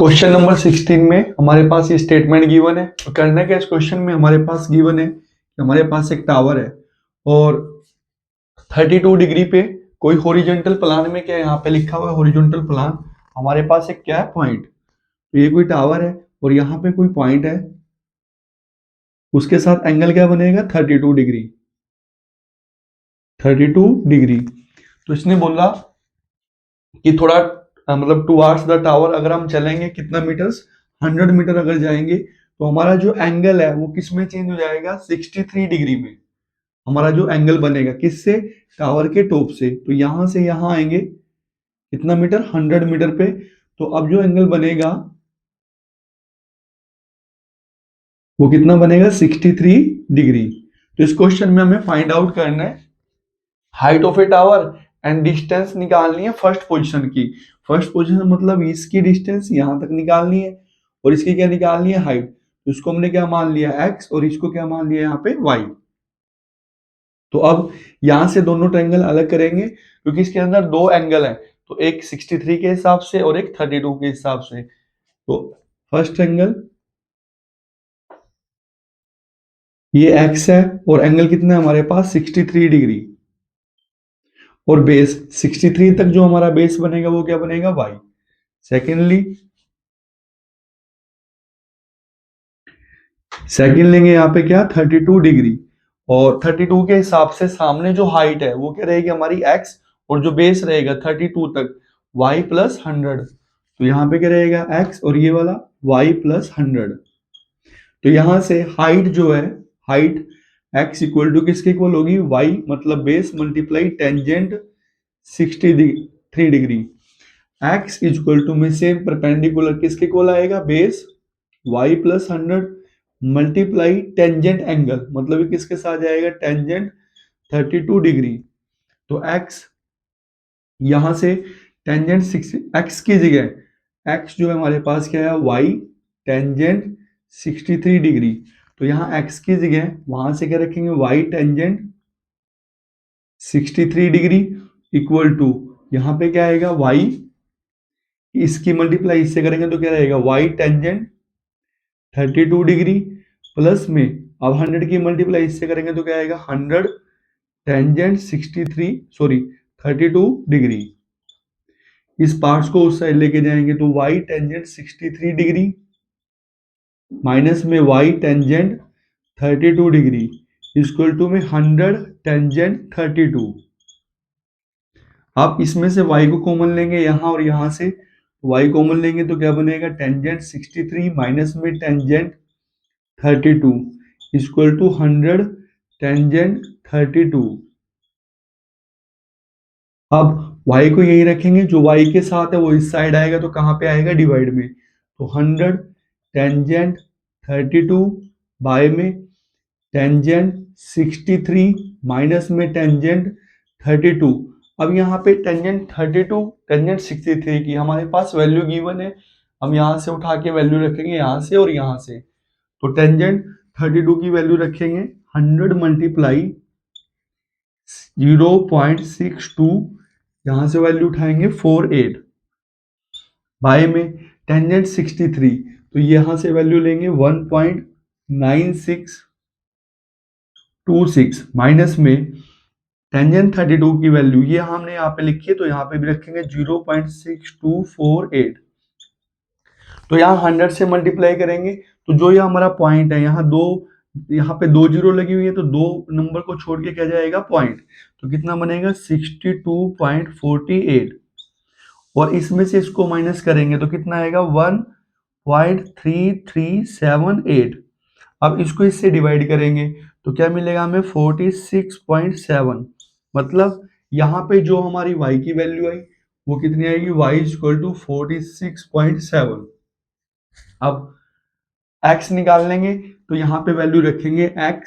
Question number 16 में हमारे पास ये स्टेटमेंट गिवन है। तो करना क्या, इस क्वेश्चन में हमारे पास गिवन है कि हमारे पास एक टावर है और 32 डिग्री पे कोई हॉरिजॉन्टल प्लान में क्या यहाँ पे लिखा हुआ है हॉरिजॉन्टल प्लान। हमारे पास एक क्या है पॉइंट, तो ये कोई टावर है और यहाँ पे कोई पॉइंट है, उसके साथ एंगल क्या बनेगा 32 डिग्री। 32 डिग्री। तो इसने बोला कि थोड़ा मतलब टुवार्ड्स द टावर अगर हम चलेंगे कितना मीटर्स 100 मीटर अगर जाएंगे तो हमारा जो एंगल है वो किस में चेंज हो जाएगा 63 डिग्री में। हमारा जो एंगल बनेगा किससे, टावर के टॉप से। तो यहां से यहां आएंगे कितना मीटर 100 मीटर पे। तो अब जो एंगल बनेगा वो कितना बनेगा 63 डिग्री। तो इस क्वेश्चन में हमें फाइंड आउट करना है height of A tower and distance निकालनी है फर्स्ट पोजीशन की। फर्स्ट पोजीशन मतलब इसकी डिस्टेंस यहां तक निकालनी है और इसकी क्या निकालनी है हाइट। तो इसको हमने क्या मान लिया x और इसको क्या मान लिया यहाँ पे y। तो अब यहां से दोनों ट्रायंगल अलग करेंगे क्योंकि इसके अंदर दो एंगल है, तो एक 63 के हिसाब से और एक 32 के हिसाब से। तो फर्स्ट एंगल ये x है और एंगल कितना है हमारे पास 63 डिग्री और बेस 63 तक जो हमारा बेस बनेगा वो क्या बनेगा y। सेकेंडली सेकंड लेंगे यहाँ पे क्या 32 डिग्री और 32 के हिसाब से सामने जो हाइट है वो क्या रहेगी हमारी x और जो बेस रहेगा 32 तक y प्लस 100। तो यहाँ पे क्या रहेगा x और ये वाला y प्लस 100। तो यहां से हाइट जो है हाइट x इक्वल टू किसके इक्वल होगी y मतलब base multiply tangent 63 degree. x equal to में सेम परपेंडिकुलर किसके इक्वल आएगा base y plus 100 multiply tangent angle मतलब ये किसके साथ जाएगा टेंजेंट 32 डिग्री। तो x यहां से टेंजेंट 6 x की जगह x जो है हमारे पास क्या है y टेंजेंट 63 डिग्री। तो यहाँ x की जगह वहां से क्या रखेंगे y tangent 63 degree equal to यहाँ पे क्या आएगा y इसकी मल्टीप्लाई इससे करेंगे तो क्या रहेगा y टेंजेंट 32 डिग्री प्लस में अब 100 की मल्टीप्लाई इससे करेंगे तो क्या आएगा 100 टेंजेंट 63 सॉरी 32 डिग्री। इस पार्ट्स को उस साइड लेके जाएंगे तो y टेंजेंट 63 डिग्री माइनस में y tangent 32 degree equal to में 100 टेंजेंट 32। आप इसमें से y को कॉमन लेंगे यहाँ और यहाँ से y कॉमन लेंगे तो क्या बनेगा टेंजेंट 63 माइनस में टेंजेंट 32 इक्वल टू 100 टेंजेंट 32। अब y को यही रखेंगे जो y के साथ है वो इस साइड आएगा तो कहाँ पे आएगा डिवाइड में। तो 100 टेंजेंट 32 बाय में टेंजेंट 63 माइनस में टेंजेंट 32। अब यहाँ पे टेंजेंट 32 टेंजेंट 63 की हमारे पास वैल्यू गिवन है। हम यहाँ से उठा के वैल्यू रखेंगे यहाँ से और यहाँ से। तो टेंजेंट 32 की वैल्यू रखेंगे 100 मल्टीप्लाई 0.62 यहां से वैल्यू उठाएंगे 48 बाय में टेंजेंट 63 तो यहां से वैल्यू लेंगे 1.9626 माइनस में टेंजेंट 32 की वैल्यू ये हमने यहाँ पे लिखी है तो यहाँ पे भी रखेंगे 0.6248। तो यहाँ 100 से मल्टीप्लाई करेंगे तो जो ये हमारा पॉइंट है यहाँ पे दो जीरो लगी हुई है तो दो नंबर को छोड़ के क्या जाएगा पॉइंट। तो कितना बनेगा 62.48 और इसमें से इसको माइनस करेंगे तो कितना आएगा 1.3378। अब इसको इससे डिवाइड करेंगे तो क्या मिलेगा हमें 46.7। मतलब यहाँ पे जो हमारी y की वैल्यू आई वो कितनी आएगी y इक्वल टू 46.7। अब x निकाल लेंगे तो यहाँ पे वैल्यू रखेंगे x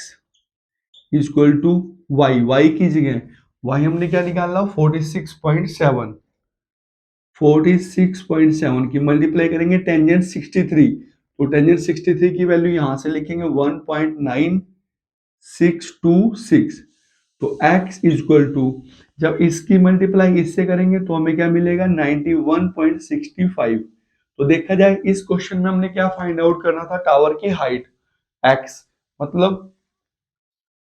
इक्वल टू y की जगह y हमने क्या निकाला 46.7 की मल्टीप्लाई करेंगे टेंजेंट 63 तो टेंजेंट 63 की वैल्यू यहां से लिखेंगे 1.9626। तो x इक्वल टू जब इसकी मल्टीप्लाई इससे करेंगे तो हमें क्या मिलेगा 91.65। तो देखा जाए इस क्वेश्चन में हमने क्या फाइंड आउट करना था, टावर की हाइट x, मतलब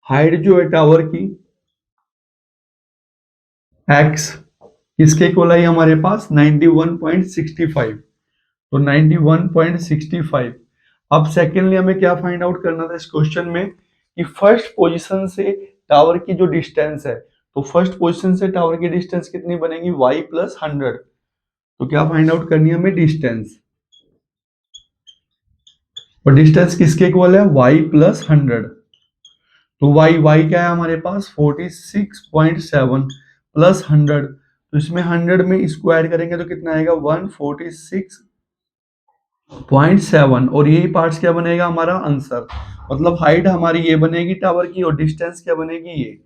हाइट जो है टावर की x किसके इक्वल आई हमारे पास 91.65, तो 91.65। अब सेकेंडली हमें क्या फाइंड आउट करना था इस क्वेश्चन में कि फर्स्ट पोजीशन से टावर की जो डिस्टेंस है, तो फर्स्ट पोजीशन से टावर की डिस्टेंस कितनी बनेगी y प्लस 100। तो क्या फाइंड आउट करनी है हमें डिस्टेंस, और डिस्टेंस किसके इक्वल है y प्लस 100। तो y क्या है हमारे पास 46.7 प्लस 100, तो इसमें 100 में स्क्वायर करेंगे तो कितना आएगा 146.7, और यही पार्ट्स क्या बनेगा हमारा आंसर, मतलब हाइट हमारी ये बनेगी टावर की और डिस्टेंस क्या बनेगी ये।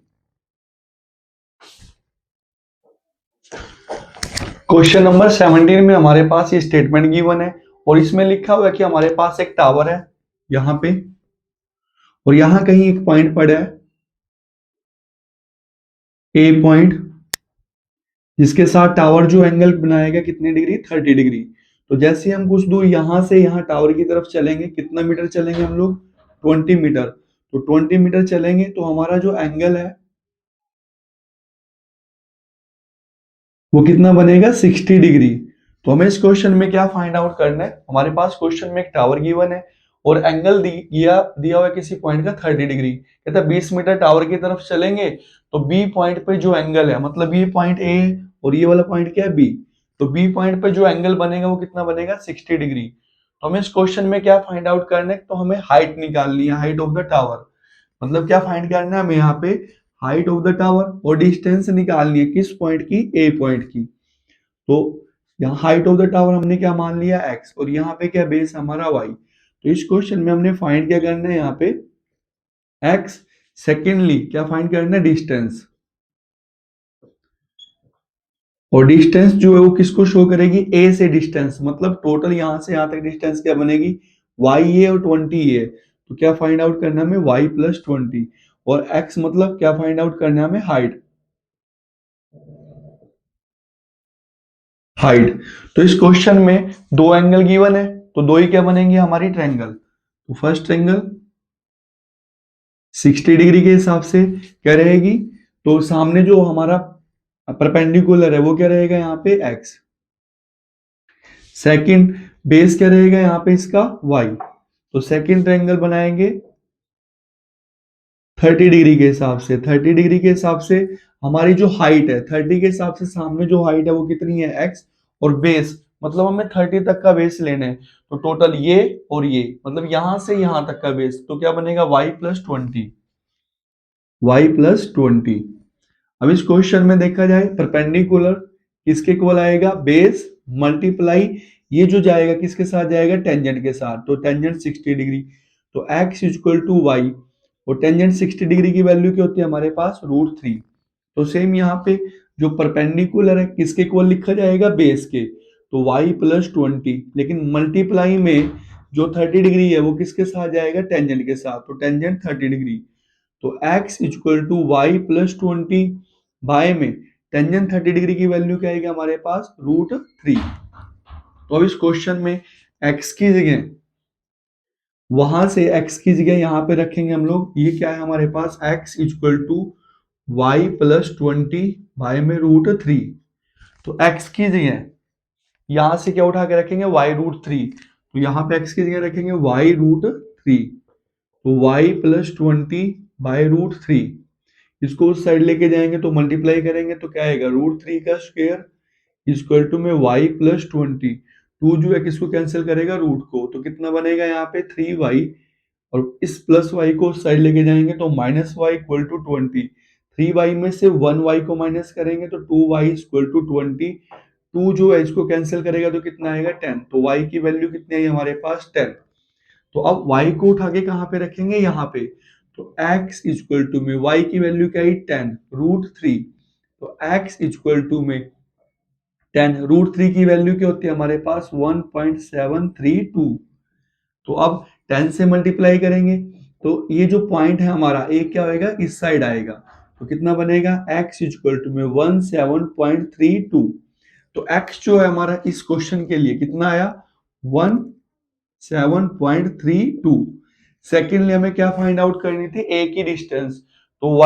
क्वेश्चन नंबर 17 में हमारे पास ये स्टेटमेंट गिवन है और इसमें लिखा हुआ है कि हमारे पास एक टावर है यहाँ पे, और यहाँ कहीं एक पॉइंट पड़ा है ए पॉइंट, जिसके साथ टावर जो एंगल बनाएगा कितने डिग्री 30 डिग्री। तो जैसे हम कुछ दूर यहां से यहाँ टावर की तरफ चलेंगे, कितना मीटर चलेंगे हम लोग 20 मीटर, तो 20 मीटर चलेंगे तो हमारा जो एंगल है वो कितना बनेगा 60 डिग्री। तो हमें इस क्वेश्चन में क्या फाइंड आउट करना है, हमारे पास क्वेश्चन में एक टावर गिवन है और एंगल दिया हुआ है किसी पॉइंट का 30 डिग्री, कहता है 20 मीटर टावर की तरफ चलेंगे तो बी पॉइंट पे जो एंगल है, मतलब ये पॉइंट ए और ये वाला पॉइंट क्या है बी, तो बी पॉइंट पे जो एंगल बनेगा वो कितना बनेगा 60 डिग्री। तो हमें इस क्वेश्चन में क्या फाइंड आउट करना है, तो हमें हाइट निकालनी है, हाइट ऑफ द टावर, मतलब क्या फाइंड करना है हमें यहाँ पे हाइट ऑफ द टावर, और डिस्टेंस निकालनी है किस पॉइंट की ए पॉइंट की। तो यहाँ हाइट ऑफ द टावर हमने क्या मान लिया x, और यहाँ पे क्या बेस हमारा y। तो इस क्वेश्चन में हमने फाइंड क्या करना है यहाँ पे x, सेकेंडली क्या फाइंड करना है डिस्टेंस, और डिस्टेंस जो है वो किसको शो करेगी a से डिस्टेंस, मतलब टोटल यहाँ से यहाँ तक डिस्टेंस क्या बनेगी y है और 20 है, तो क्या फाइंड आउट करना है हमें y प्लस 20, और x मतलब क्या फाइंड आउट करना है हमें हाइट। हाइट, तो इस क्वेश्चन में दो एंगल गिवन है तो दो ही क्या बनेंगे हमारी ट्रायंगल, तो फर्स्ट एंगल 60 डिग्री के हिसाब से क्या रहेगी, तो सामने जो हमारा परपेंडिकुलर है वो क्या रहेगा यहाँ पे x, सेकंड बेस क्या रहेगा यहाँ पे इसका y, तो सेकंड ट्रायंगल बनाएंगे 30 डिग्री के हिसाब से, 30 डिग्री के हिसाब से हमारी जो हाइट है 30 के हिसाब से सामने जो हाइट है वो कितनी है x, और बेस मतलब हमें 30 तक का बेस लेना है, तो टोटल ये और ये मतलब यहां से यहां तक का बेस, तो क्या बनेगा y प्लस 20, y+20। अब इस क्वेश्चन में देखा जाए परपेंडिकुलर किसके इक्वल आएगा बेस मल्टीप्लाई ये जो जाएगा किसके साथ जाएगा टेंजेंट के साथ, तो टेंजेंट 60 डिग्री, तो x इक्वल टू वाई, और टेंजेंट 60 डिग्री की वैल्यू क्या होती है हमारे पास √3। तो सेम यहाँ पे जो परपेंडिकुलर है किसके इक्वल लिखा जाएगा बेस के, तो y+20, लेकिन मल्टीप्लाई में जो 30 डिग्री है वो किसके साथ जाएगा टेंजेंट के साथ, तो टेंजेंट 30 डिग्री, तो x equal to y+20, by में टेंजेंट 30 डिग्री की वैल्यू क्या आएगी हमारे पास √3। तो अब इस क्वेश्चन में x की जगह वहां से x की जगह यहाँ पे रखेंगे हम लोग, ये क्या है हमारे पास x equal to y+20 by में √3, तो x की जगह यहां से क्या उठा के रखेंगे y√3, तो यहाँ पे x की जगह रखेंगे y√3, तो y+20 बाय √3, इसको उस साइड लेके जाएंगे तो मल्टीप्लाई करेंगे तो क्या आएगा √3 का स्क्वायर इक्वल टू में y+20, टू जो है किसको कैंसिल करेगा रूट को, तो कितना बनेगा यहाँ पे 3y, और इस प्लस y को उस साइड लेके जाएंगे तो -y इक्वल टू 20, 3y में से 1y को माइनस करेंगे तो 2y इक्वल टू 20, टू जो है इसको कैंसिल करेगा तो कितना आएगा 10, तो y की वैल्यू कितनी आई हमारे पास 10। तो अब y को उठा के कहाँ पे रखेंगे यहाँ पे, तो x इक्वल टू में y की वैल्यू क्या है 10 √3, तो x इक्वल टू में 10 √3 की वैल्यू क्या होती है हमारे पास 1.732, तो अब 10 से मल्टीप्लाई करेंगे तो ये जो पॉइंट है हमारा एक क्या होएगा इस साइड आएगा, तो कितना बनेगा x इक्वल टू में 17.32, तो x जो है हमारा इस क्वेश्चन के लिए कितना आया 17.32। सेकेंडली हमें क्या फाइंड आउट करनी थी, ए की डिस्टेंस, तो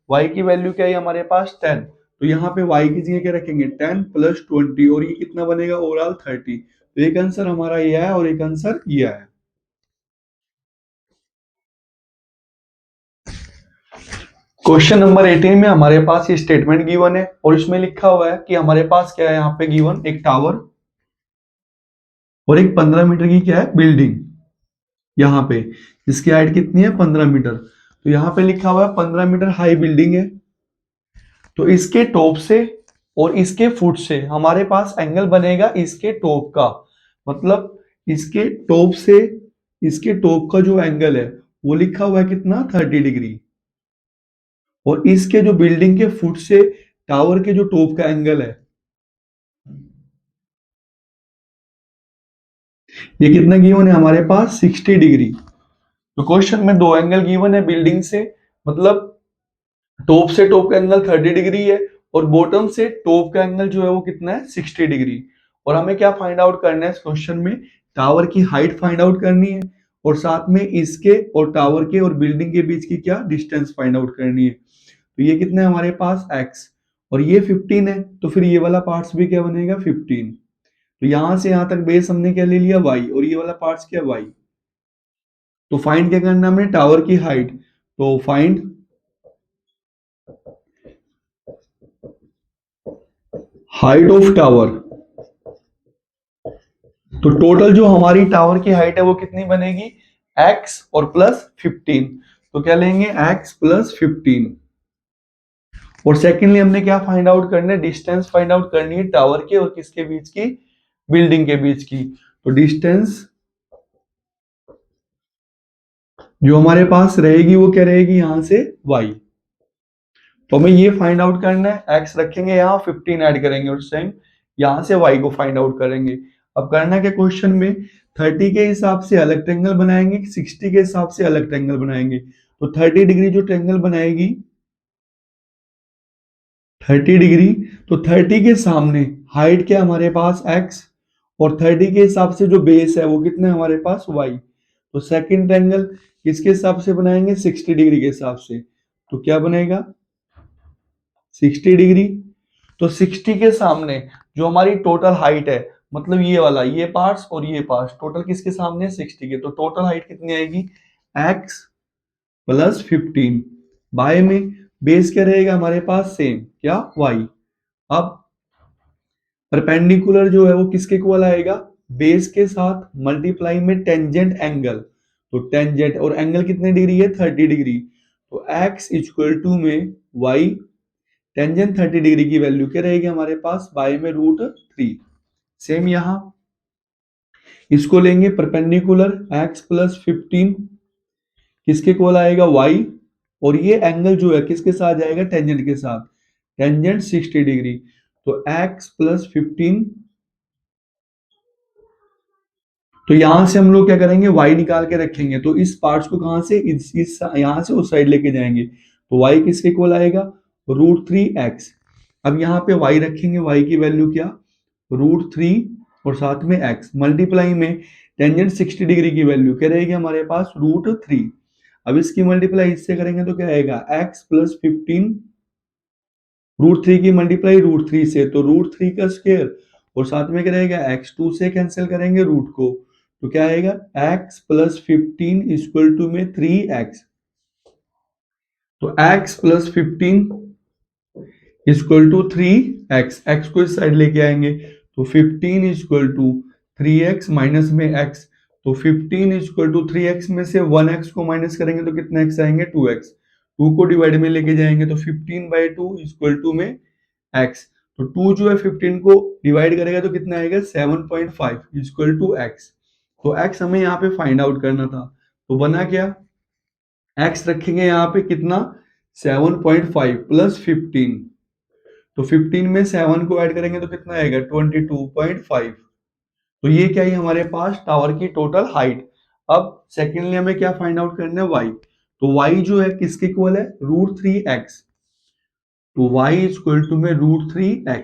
y की वैल्यू क्या है हमारे पास 10, तो यहाँ पे y की जगह क्या रखेंगे 10 + 20 और ये कितना बनेगा ओवरऑल 30। तो एक आंसर हमारा ये है और एक आंसर ये है। क्वेश्चन नंबर 18 में हमारे पास ये स्टेटमेंट गिवन है और इसमें लिखा हुआ है कि हमारे पास क्या है यहाँ पे गिवन एक टावर और एक 15 मीटर की क्या है बिल्डिंग यहाँ पे, इसकी हाइट कितनी है 15 मीटर। तो यहाँ पे लिखा हुआ है 15 मीटर हाई बिल्डिंग है, तो इसके टॉप से और इसके फुट से हमारे पास एंगल बनेगा इसके टॉप का, मतलब इसके टॉप से इसके टॉप का जो एंगल है वो लिखा हुआ है कितना 30 डिग्री, और इसके जो बिल्डिंग के फुट से टावर के जो टॉप का एंगल है ये कितना गिवन है हमारे पास 60 डिग्री। तो क्वेश्चन में दो एंगल गिवन है बिल्डिंग से, मतलब टॉप से टॉप का एंगल 30 डिग्री है और बॉटम से टॉप का एंगल जो है वो कितना है 60 डिग्री। और हमें क्या फाइंड आउट करना है इस क्वेश्चन में, टावर की हाइट फाइंड आउट करनी है और साथ में इसके और टावर के और बिल्डिंग के बीच की क्या डिस्टेंस फाइंड आउट करनी है। तो ये कितना है हमारे पास x और ये 15 है, तो फिर ये वाला पार्ट्स भी क्या बनेगा 15। तो यहां से यहां तक बेस हमने क्या ले लिया y और ये वाला पार्ट्स क्या y। तो फाइंड क्या करना है हमने टावर की हाइट, तो फाइंड हाइट ऑफ टावर। तो टोटल जो हमारी टावर की हाइट है वो कितनी बनेगी x और प्लस 15। तो क्या लेंगे x प्लस 15। और सेकेंडली हमने क्या फाइंड आउट करना है, डिस्टेंस फाइंड आउट करनी है टावर के और किसके बीच की, बिल्डिंग के बीच की। तो डिस्टेंस जो हमारे पास रहेगी वो क्या रहेगी यहां से y। तो हमें ये फाइंड आउट करना है, x रखेंगे यहाँ 15 ऐड करेंगे और सेम यहां से y को फाइंड आउट करेंगे। अब करना क्या क्वेश्चन में 30 के हिसाब से अलग ट्रायंगल बनाएंगे, 60 के हिसाब से अलग ट्रायंगल बनाएंगे। तो 30 डिग्री जो ट्रायंगल बनाएगी 30 डिग्री, तो 30 के सामने हाइट क्या हमारे पास x और 30 के हिसाब से जो बेस है वो कितना है हमारे पास y। तो सेकंड ट्रायंगल किसके हिसाब से बनाएंगे 60 डिग्री के हिसाब से, तो क्या बनेगा 60 डिग्री। तो 60 के सामने जो हमारी टोटल हाइट है, मतलब ये वाला ये पार्ट्स और ये पार्ट्स टोटल किसके सामने है 60 के, तो टोटल हाइट कितनी आएगी x प्लस 15 बाय में बेस क्या रहेगा हमारे पास सेम क्या y। अब परपेंडिकुलर जो है वो किसके इक्वल आएगा, बेस के साथ मल्टीप्लाई में टेंजेंट एंगल, तो टेंजेंट और एंगल कितने डिग्री है 30 डिग्री। तो x इक्वल टू में y टेंजेंट 30 डिग्री की वैल्यू क्या रहेगी हमारे पास बाय में √3। सेम यहां इसको लेंगे परपेंडिकुलर x प्लस 15 किसके इक्वल आएगा y, और ये एंगल जो है किसके साथ जाएगा टेंजेंट के साथ, टेंजेंट 60 डिग्री। तो x प्लस 15, तो यहां से हम लोग क्या करेंगे y निकाल के रखेंगे, तो इस पार्ट्स को कहां से इस यहां से उस साइड लेके जाएंगे, तो y किसके इक्वल आएगा √3x। अब यहाँ पे y रखेंगे, y की वैल्यू क्या √3 और साथ में x मल्टीप्लाई में टेंजेंट 60 डिग्री की वैल्यू क्या रहेगी हमारे पास √3। अब इसकी मल्टीप्लाई इससे करेंगे तो क्या आएगा x प्लस 15 √3 की मल्टीप्लाई √3 से, तो √3 का स्क्वायर और साथ में क्या रहेगा x 2 से कैंसिल करेंगे रूट को, तो क्या आएगा x प्लस 15 इक्वल टू में 3x। तो x plus 15 equal to 3x, x को इस साइड लेके आएंगे तो 15 इक्वल टू 3x माइनस में x, तो 15 इक्वल टू 3x में से 1x को माइनस करेंगे तो कितने x आएंगे 2x, 2 को डिवाइड में लेके जाएंगे तो 15/2 इक्वल टू में x, तो 2 जो है 15 को डिवाइड करेगा तो कितना आएगा 7.5 इक्वल टू x। तो x हमें यहाँ पे फाइंड आउट करना था, तो बना क्या x रखेंगे यहाँ पे कितना 7.5 प्लस 15, तो 15 में 7 को ऐड करेंगे तो कितना आएगा 22.5। तो ये क्या है हमारे पास टावर की टोटल हाइट। अब सेकेंडली हमें क्या फाइंड आउट करना है y, तो y जो है किसके इक्वल है √3x, तो y इक्वल टू में √3x,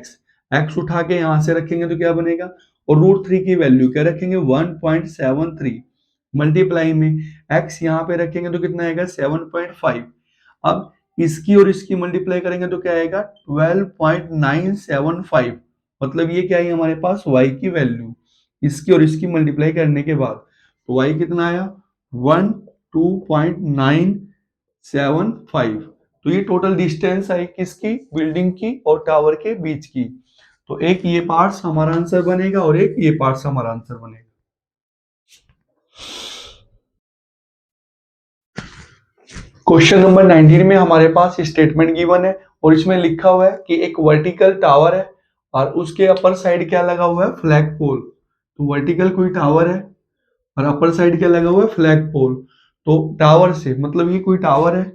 एक्स उठा के यहां से रखेंगे तो क्या बनेगा, और √3 की वैल्यू क्या रखेंगे 1.73 मल्टीप्लाई में एक्स यहाँ पे रखेंगे तो कितना आएगा 7.5। अब इसकी और इसकी मल्टीप्लाई करेंगे तो क्या आएगा 12.975, मतलब ये क्या है हमारे पास y की वैल्यू, इसकी और इसकी मल्टीप्लाई करने के बाद तो y कितना आया 12.975। तो ये टोटल डिस्टेंस आई किसकी, बिल्डिंग की और टावर के बीच की। तो एक ये पार्ट्स हमारा आंसर बनेगा और एक ये पार्ट्स हमारा आंसर बनेगा। क्वेश्चन नंबर 19 में हमारे पास स्टेटमेंट गिवन है और इसमें लिखा हुआ है कि एक वर्टिकल टावर है और उसके अपर साइड क्या लगा हुआ है, फ्लैग पोल। तो वर्टिकल कोई टावर है और अपर साइड क्या लगा हुआ है, फ्लैग पोल। तो टावर से मतलब ये कोई टावर है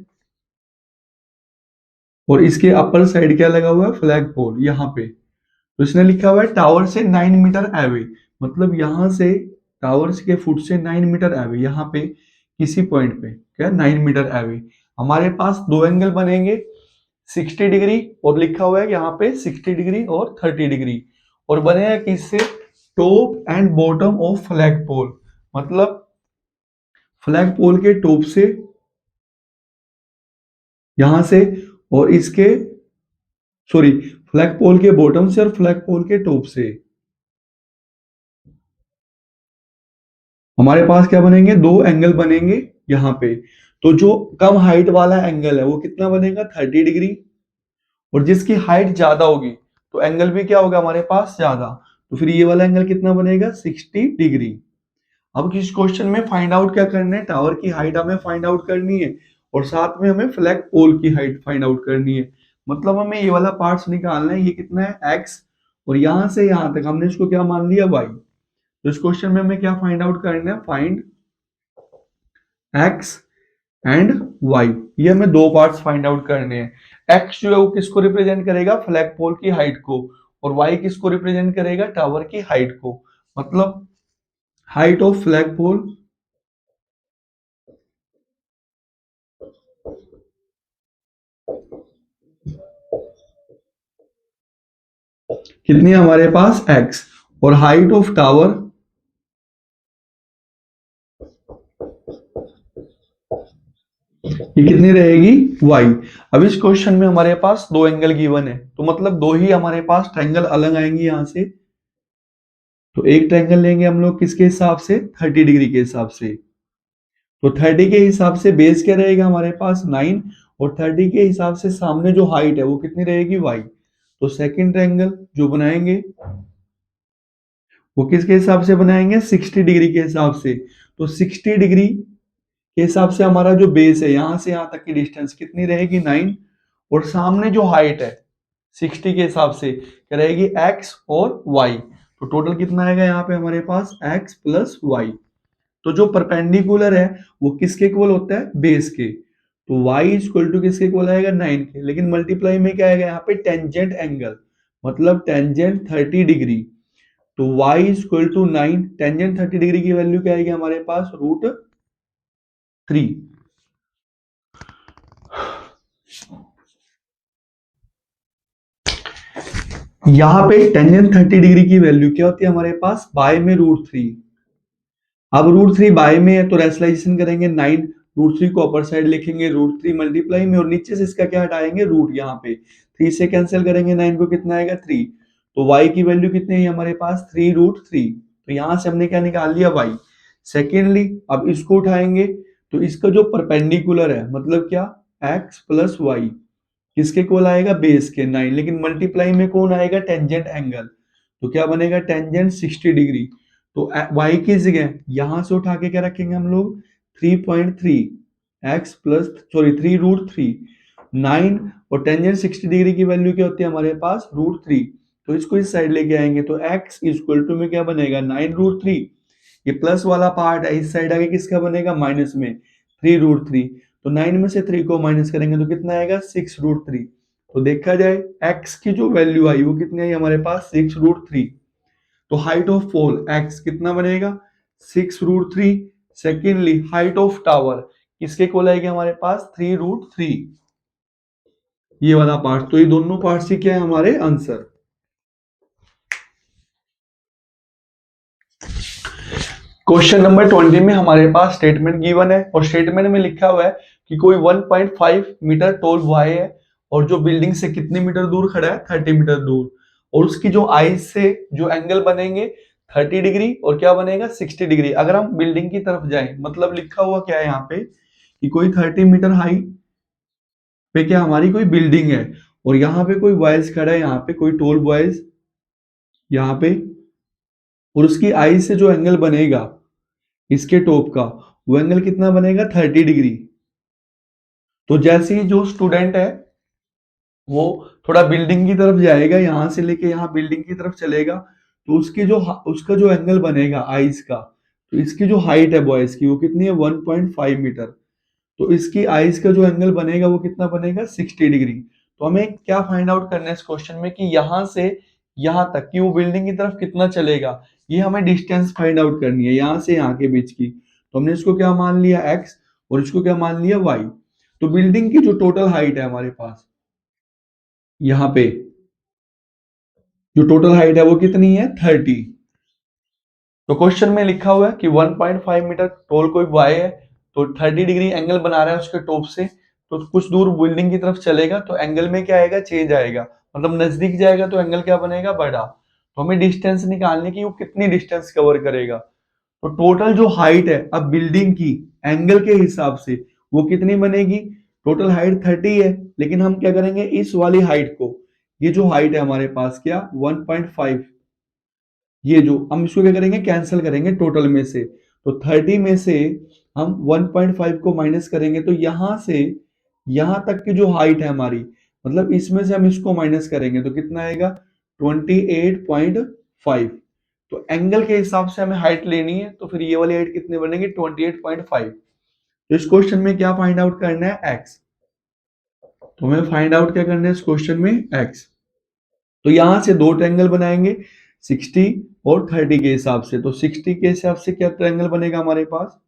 और इसके अपर साइड क्या लगा हुआ है, फ्लैग पोल यहाँ पे। तो इसने लिखा हुआ है टावर से 9 मीटर एवे, मतलब यहां से टावर के फुट से 9 मीटर एवे, यहाँ पे किसी पॉइंट पे क्या 9 मीटर एवे हमारे पास दो एंगल बनेंगे 60 डिग्री और लिखा हुआ है यहाँ पे 60 डिग्री और 30 डिग्री, और बनेगा किससे, top and bottom of flag pole, मतलब फ्लैग पोल के टॉप से यहां से और इसके सॉरी फ्लैग पोल के बॉटम से और फ्लैग पोल के टॉप से हमारे पास क्या बनेंगे, दो एंगल बनेंगे यहाँ पे। तो जो कम हाइट वाला एंगल है वो कितना बनेगा 30 डिग्री, और जिसकी हाइट ज्यादा होगी तो एंगल भी क्या होगा हमारे पास ज्यादा, तो फिर ये वाला एंगल कितना बनेगा 60 डिग्री। अब किस क्वेश्चन में फाइंड आउट क्या करना है, टावर की हाइट हमें फाइंड आउट करनी है और साथ में हमें फ्लैग पोल की हाइट फाइंड आउट करनी है। मतलब हमें ये वाला पार्ट्स निकालना है, ये कितना है एक्स और यहां से यहां तक हमने इसको क्या मान लिया वाई। तो इस क्वेश्चन में हमें क्या फाइंड आउट करना है, फाइंड एक्स एंड वाई, ये हमें दो पार्ट्स फाइंड आउट करने हैं। एक्स जो है वो किसको रिप्रेजेंट करेगा, फ्लैग पोल की हाइट को, और वाई किसको रिप्रेजेंट करेगा, टावर की हाइट को। मतलब हाइट ऑफ फ्लैग पोल कितनी है हमारे पास एक्स, और हाइट ऑफ टावर ये कितनी रहेगी वाई। अब इस क्वेश्चन में हमारे पास दो एंगल गिवन है, तो मतलब दो ही हमारे पास ट्रायंगल अलग आएंगे यहां से। तो एक ट्रायंगल लेंगे हम लोग किसके हिसाब से, 30 डिग्री के हिसाब से। तो 30 के हिसाब से बेस क्या रहेगा हमारे पास 9, और 30 के हिसाब से सामने जो हाइट है वो कितनी रहेगी वाई। तो सेकंड ट्रायंगल जो बनाएंगे वो किसके हिसाब से बनाएंगे 60 डिग्री के हिसाब से। तो 60 डिग्री के हिसाब से हमारा जो बेस है यहां से यहां तक की डिस्टेंस कितनी रहेगी 9, और सामने जो हाइट है 60 के हिसाब से क्या रहेगी एक्स और वाई। तो टोटल कितना आएगा यहाँ पे हमारे पास एक्स प्लस वाई। तो जो परपेंडिकुलर है वो किसके इक्वल होता है, बेस के। तो y इक्वल टू किसके इक्वल आएगा 9 के, लेकिन मल्टीप्लाई में क्या आएगा यहाँ पे टेंजेंट एंगल, मतलब टेंजेंट 30 डिग्री। तो y equal to 9, tangent 30 degree की वैल्यू क्या आएगी हमारे पास √3। यहाँ पे टेंजेंट 30 डिग्री की वैल्यू क्या होती है हमारे पास, बाय में √3। अब √3 बाय में है तो रेशनलाइजेशन करेंगे 9, √3 को अपर साइड लिखेंगे √3 मल्टीप्लाई में, और नीचे से इसका क्या हटाएंगे रूट, यहाँ पे 3 से कैंसिल करेंगे 9 को कितना आएगा 3। तो y की वैल्यू कितनी है हमारे पास 3√3। तो यहां से हमने क्या निकाल लिया y। सेकेंडली अब इसको उठाएंगे तो इसका जो परपेंडिकुलर है मतलब क्या x प्लस वाई किसके इक्वल आएगा, बेस के 9, लेकिन मल्टीप्लाई में कौन आएगा टेंजेंट एंगल। तो क्या बनेगा टेंजेंट 60 डिग्री। तो y की जगह यहां से उठा के क्या रखेंगे हम लोग 3.3 x प्लस सॉरी 3√3 9, और टेंजेंट 60 डिग्री की वैल्यू क्या होती है हमारे पास √3। तो इसको इस साइड लेके आएंगे तो x इक्वल टू में क्या बनेगा 9√3, ये प्लस वाला पार्ट है इस साइड आगे किसका बनेगा माइनस में 3√3। तो 9 में से 3 को माइनस करेंगे तो कितना आएगा 6√3। तो देखा जाए x की जो वैल्यू आई वो कितनी आई हमारे पास 6√3। तो हाइट ऑफ पोल x कितना बनेगा 6√3। सेकेंडली हाइट ऑफ टावर किसके इक्वल आएगी हमारे पास 3√3, ये वाला पार्ट। तो ये दोनों पार्ट से क्या है हमारे आंसर। क्वेश्चन नंबर 20 में हमारे पास स्टेटमेंट गिवन है और स्टेटमेंट में लिखा हुआ है कि कोई 1.5 मीटर टॉल बॉय है और जो बिल्डिंग से कितने मीटर दूर खड़ा है, 30 मीटर दूर, और उसकी जो आईज से जो एंगल बनेंगे 30 डिग्री और क्या बनेगा 60 डिग्री। अगर हम बिल्डिंग की तरफ जाएं, मतलब लिखा हुआ क्या है यहाँ पे कि कोई 30 मीटर हाई पे क्या हमारी कोई बिल्डिंग है और यहाँ पे कोई बॉयज खड़ा है, यहाँ पे कोई टोल बॉयज यहाँ पे, और उसकी आईज से जो एंगल बनेगा इसके टॉप का, वो एंगल कितना बनेगा 30 डिग्री। तो जैसे ही जो स्टूडेंट है वो थोड़ा बिल्डिंग की तरफ जाएगा, यहां से लेके यहाँ बिल्डिंग की तरफ चलेगा, तो उसका जो एंगल बनेगा आईज का, तो इसकी जो हाइट है बॉयज की वो कितनी है 1.5 मीटर, तो इसकी आईज का जो एंगल बनेगा वो कितना बनेगा 60 डिग्री। तो हमें क्या फाइंड आउट करना है इस क्वेश्चन में कि यहां से यहां तक कि वो बिल्डिंग की तरफ कितना चलेगा, ये हमें डिस्टेंस फाइंड आउट करनी है यहां से यहाँ के बीच की। तो हमने इसको क्या मान लिया x और इसको क्या मान लिया y। तो बिल्डिंग की जो टोटल हाइट है हमारे पास यहाँ पे, जो टोटल हाइट है वो कितनी है 30। तो क्वेश्चन में लिखा हुआ है कि 1.5 मीटर टोल कोई बॉय है, तो 30 डिग्री एंगल बना रहा है उसके टॉप से, तो कुछ दूर बिल्डिंग की तरफ चलेगा तो एंगल में क्या आएगा चेंज आएगा, मतलब नजदीक जाएगा तो एंगल क्या बनेगा बड़ा। तो हमें डिस्टेंस निकालने की वो कितनी डिस्टेंस कवर करेगा। तो टोटल जो हाइट है अब बिल्डिंग की एंगल के हिसाब से वो कितनी बनेगी, टोटल हाइट 30 है, लेकिन हम क्या करेंगे इस वाली हाइट को, ये जो हाइट है हमारे पास क्या 1.5, ये जो हम इसको क्या करेंगे कैंसिल करेंगे टोटल में से, तो 30 में से हम 1.5 को माइनस करेंगे तो यहां से यहां तक की जो हाइट है हमारी, मतलब इसमें से हम इसको माइनस करेंगे तो कितना आएगा 28.5। तो एंगल के हिसाब से हमें हाइट लेनी है, तो फिर ये वाली हाइट कितने बनेगी 28.5। तो इस क्वेश्चन में क्या फाइंड आउट करना है x, तो हमें फाइंड आउट क्या करना है इस क्वेश्चन में x। तो यहां से दो ट्रायंगल बनाएंगे 60 और 30 के हिसाब से, तो 60 के हिसाब से क्या ट्रायंगल बनेगा हमारे पास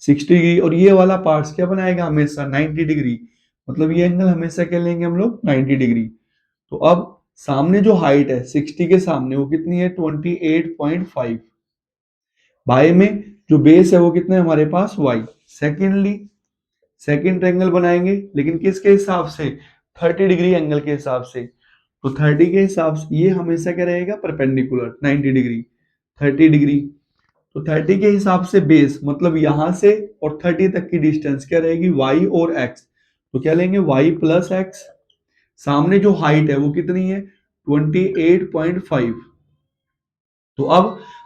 60 डिग्री, और ये वाला पार्ट क्या बनाएगा हमेशा 90 डिग्री, मतलब ये एंगल हमेशा क्या लेंगे हम लोग 90 डिग्री। तो अब सामने जो हाइट है 60 के सामने वो कितनी है 28.5, बाय में जो बेस है वो कितना है हमारे पास y। सेकेंडली सेकेंड ट्रायंगल बनाएंगे लेकिन किसके हिसाब से 30 डिग्री एंगल के हिसाब से, तो 30 के हिसाब से ये हमेशा क्या रहेगा परपेंडिकुलर 90 डिग्री 30 डिग्री। तो 30 के हिसाब से बेस मतलब यहां से और 30 तक की डिस्टेंस क्या रहेगी y और x, तो क्या लेंगे y प्लस एक्स, सामने जो हाइट है वो कितनी है 28.5। तो अब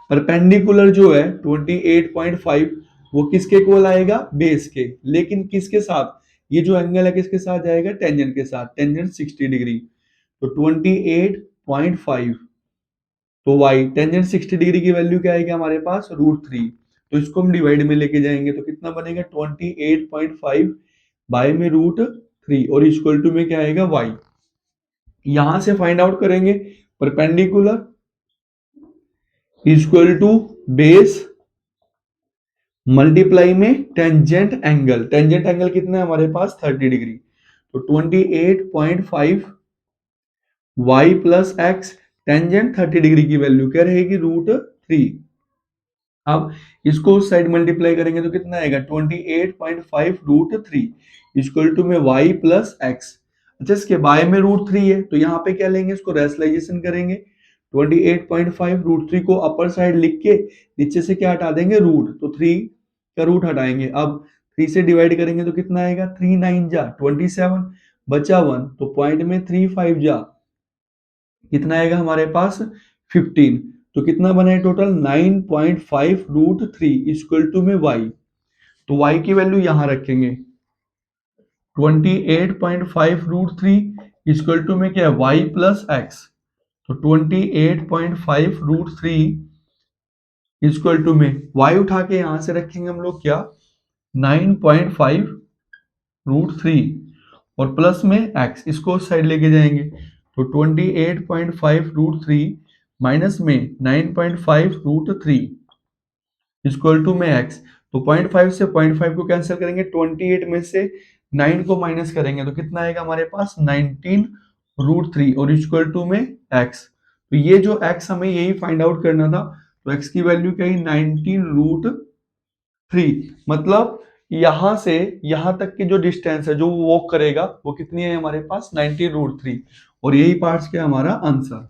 परपेंडिकुलर जो है 28.5 वो किसके इक्वल आएगा बेस के, लेकिन किसके साथ, ये जो एंगल है किसके साथ जाएगा टेंजेंट के साथ, टेंजेंट 60 डिग्री, तो 28.5, तो y टेंजेंट 60 डिग्री की वैल्यू क्या आएगी हमारे पास √3। तो इसको हम डिवाइड में लेके जाएंगे तो कितना बनेगा 28.5 बाय में √3 और इक्वल टू में क्या आएगा y। यहां से फाइंड आउट करेंगे perpendicular equal to base multiply में टेंजेंट एंगल, टेंजेंट एंगल कितना है हमारे पास 30 डिग्री, तो 28.5 y plus x, tangent 30 degree की वैल्यू क्या रहेगी √3। अब इसको उस साइड मल्टीप्लाई करेंगे तो कितना आएगा 28.5 √3 इक्वल टू में y प्लस एक्स। अच्छा इसके बाय में √3 है तो यहाँ पे क्या लेंगे इसको रेशनलाइजेशन करेंगे, 28.5 √3 को अपर साइड लिख के नीचे से क्या हटा देंगे रूट, तो 3 का रूट हटाएंगे। अब 3 से डिवाइड करेंगे तो कितना आएगा 3 9 जा 27 बचा 1, तो पॉइंट में 3 5 जा कितना आएगा हमारे पास 15, तो कितना बना है टोटल 9.5 √3 इक्वल टू में y। तो y की वैल्यू यहां रखेंगे 28.5 √3 इक्वल टू में क्या है y प्लस एक्स, तो 28.5 √3 इक्वल टू में y उठा के यहां से रखेंगे हम लोग क्या 9.5 √3 और प्लस में x, इसको साइड लेके जाएंगे तो 28.5 √3 माइनस में 9.5 √3 इक्वल टू में x। तो 0.5 से 0.5 को कैंसिल करेंगे, 28 में से 9 को माइनस करेंगे तो कितना आएगा हमारे पास 19 √3 और इक्वल टू में x। तो ये जो x हमें यही फाइंड आउट करना था, तो x की वैल्यू क्या है 19√3। मतलब यहां से यहां तक की जो डिस्टेंस है जो वो वॉक करेगा वो कितनी है हमारे पास 19√3। और यही पार्ट्स क्या हमारा आंसर।